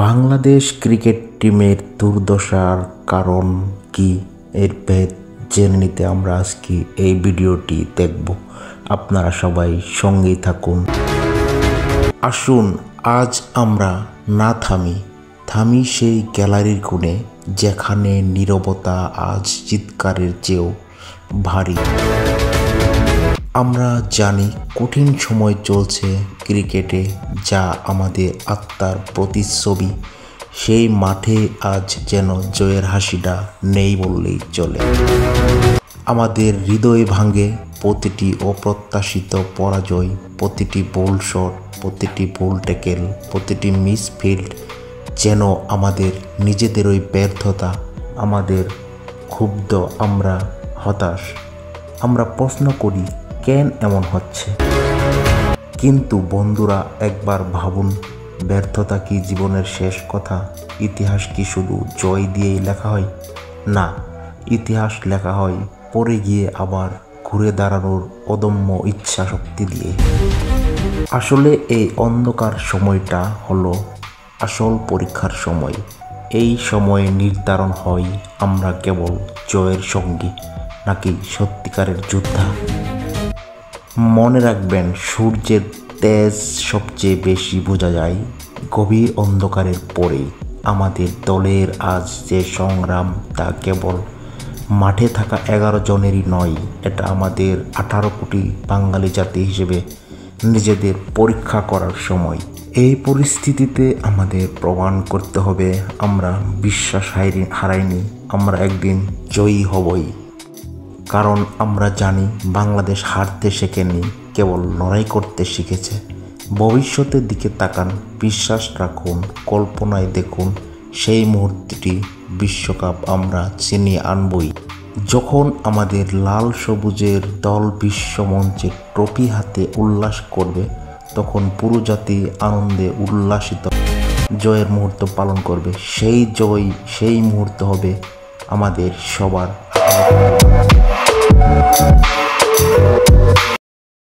Bangladesh cricket টিমের দুর্দশার কারণ কি এর ভেদ জেনে নিতে আমরা আজকে এই ভিডিওটি দেখব। আপনারা সবাই সঙ্গেই থাকুন। আসুন আজ আমরা না থামি সেই গ্যালারির কোণে, যেখানে নীরবতা আজ চিৎকারের চেয়েও ভারী। আমরা জানি কঠিন সময় চলছে ক্রিকেটে, যা আমাদের আত্মার প্রতিচ্ছবি। সেই মাঠে আজ যেন জয়ের হাসিটা নেই বললেই চলে। আমাদের হৃদয় ভাঙে প্রতিটি অপ্রত্যাশিত পরাজয়, প্রতিটি বোল্ড শট, প্রতিটি ভুল ট্যাকেল, প্রতিটি মিসফিল্ড যেন আমাদের নিজেদেরই ব্যর্থতা। আমাদের ক্ষুব্ধ, আমরা হতাশ, আমরা প্রশ্ন করি কেন এমন হচ্ছে। কিন্তু বন্ধুরা, একবার ভাবুন, ব্যর্থতা কি জীবনের শেষ কথা? ইতিহাস কি শুধু জয় দিয়েই লেখা হয়? না, ইতিহাস লেখা হয় পরে গিয়ে আবার ঘুরে দাঁড়ানোর অদম্য ইচ্ছা শক্তি দিয়ে। আসলে এই অন্ধকার সময়টা হলো আসল পরীক্ষার সময়। এই সময়ে নির্ধারণ হয় আমরা কেবল জয়ের সঙ্গী নাকি সত্যিকারের যোদ্ধা। মনে রাখবেন, সূর্যের তেজ সবচেয়ে বেশি বোঝা যায় গভীর অন্ধকারের পরেই। আমাদের দলের আজ যে সংগ্রাম, তা কেবল মাঠে থাকা 11 জনেরই নয়, এটা আমাদের 18 কোটি বাঙালি জাতি হিসেবে নিজেদের পরীক্ষা করার সময়। এই পরিস্থিতিতে আমাদের প্রমাণ করতে হবে আমরা বিশ্বাস হারাইনি, আমরা একদিন জয়ী হবই। কারণ আমরা জানি বাংলাদেশ হারতে শেখেনি, কেবল লড়াই করতে শিখেছে। ভবিষ্যতের দিকে তাকান, বিশ্বাস রাখুন, কল্পনায় দেখুন সেই মুহূর্তটি বিশ্বকাপ আমরা ছিনিয়ে আনবই। যখন আমাদের লাল সবুজের দল বিশ্বমঞ্চে ট্রফি হাতে উল্লাস করবে, তখন পুরো জাতি আনন্দে উল্লাসিত জয়ের মুহূর্ত পালন করবে। সেই জয়, সেই মুহূর্ত হবে আমাদের সবার।